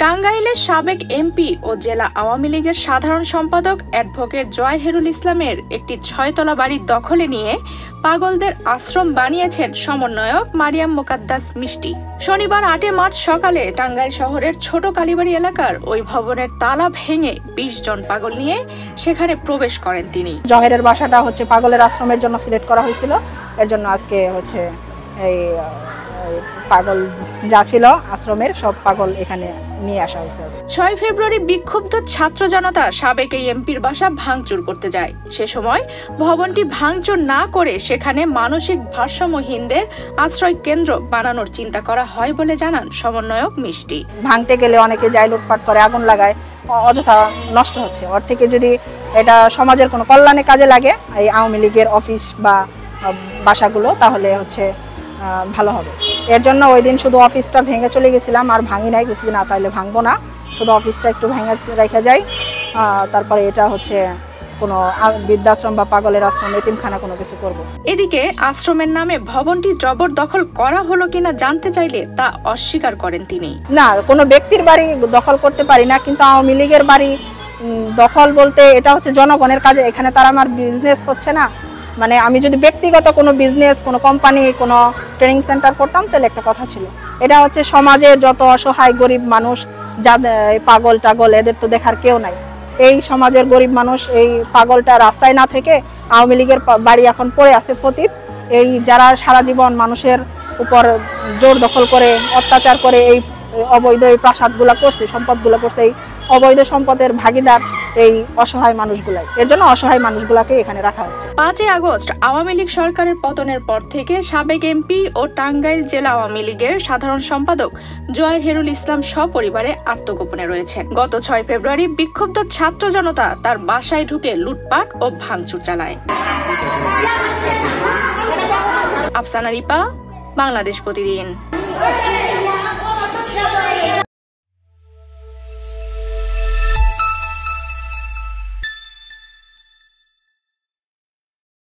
টাঙ্গাইলের সাবেক এমপি ও জেলা আওয়ামী লীগের সাধারণ সম্পাদক অ্যাডভোকেট জয় হেরুল ইসলামের একটি 6তলা বাড়ি দখলে নিয়ে পাগলদের আশ্রম বানিয়েছেন সমন্বয়ক মারিয়াম মোকাদ্দাস মিষ্টি। শনিবার 8 মার্চ সকালে টাঙ্গাইল শহরের ছোট কালীবাড়ি এলাকার ওই ভবনের তালা ভেঙে 20 জন পাগল নিয়ে সেখানে প্রবেশ করেন তিনি। জহেরের বাসাটা হচ্ছে পাগলের আশ্রমের জন্য সিলেক্ট করা হয়েছিল, এর জন্য আজকে হচ্ছে এই পাগল যা ছিল আশ্রমের সব পাগল এখানে নিয়ে আসা হয়েছে। 6 ফেব্রুয়ারি বিক্ষুব্ধ ছাত্র জনতা সাবেক এই এমপির বাসা ভাঙচুর করতে যায়। সে সময় ভবনটি ভাঙচুর না করে সেখানে মানসিক ভারসাম্যহীনদের আশ্রয় কেন্দ্র বানানোর চিন্তা করা হয় বলে জানান সমন্বয়ক মিষ্টি। ভাঙতে গেলে অনেকে যায়, লুটপাট করে, আগুন লাগায়, অযথা নষ্ট হচ্ছে। ওর থেকে যদি এটা সমাজের কোনো কল্যাণে কাজে লাগে এই আওয়ামী লীগের অফিস বা বাসাগুলো, তাহলে হচ্ছে ভালো হবে। এর জন্য ওই দিন শুধু অফিসটা ভেঙে চলে গেছিলাম, আর ভাঙি নাই, কিছু না তাইলে ভাঙবো না, শুধু অফিসটা একটু ভেঙে রেখে যাই। তারপরে এটা হচ্ছে কোনো বৃদ্ধাশ্রম বা পাগলের আশ্রম, এতিমখানা কোনো কিছু করব। এদিকে আশ্রমের নামে ভবনটি জবরদখল করা হলো কিনা জানতে চাইলে তা অস্বীকার করেন তিনি। না, কোনো ব্যক্তির বাড়ি দখল করতে পারি না, কিন্তু আওয়ামী লীগের বাড়ি দখল বলতে এটা হচ্ছে জনগণের কাজে। এখানে তারা আমার বিজনেস হচ্ছে না, মানে আমি যদি ব্যক্তিগত কোনো বিজনেস, কোনো কোম্পানি, কোনো ট্রেনিং সেন্টার করতাম তাহলে একটা কথা ছিল। এটা হচ্ছে সমাজের যত অসহায় গরিব মানুষ, যাদের পাগল টাগল, এদের তো দেখার কেউ নাই। এই সমাজের গরিব মানুষ, এই পাগলটা রাস্তায় না থেকে আওয়ামী লীগের বাড়ি এখন পড়ে আছে পতিত। এই যারা সারা জীবন মানুষের উপর জোর দখল করে, অত্যাচার করে এই অবৈধ এই প্রাসাদগুলো করছে, সম্পদগুলো করছে, এই অবৈধ সম্পদের ভাগিদার এই অসহায় মানুষগুলাই। এর জন্য অসহায় মানুষগুলাকে এখানে রাখা হচ্ছে। 5 আগস্ট আওয়ামী লীগ সরকারের পতনের পর থেকে সাবেক এমপি ও টাঙ্গাইল জেলা আওয়ামী লীগের সাধারণ সম্পাদক জয় হেরুল ইসলাম সপরিবারে আত্মগোপনে রয়েছেন। গত 6 ফেব্রুয়ারি বিক্ষুব্ধ ছাত্র জনতা তার বাসায় ঢুকে লুটপাট ও ভাঙচুর চালায়। আফসানা রিপা, বাংলাদেশ প্রতিদিন।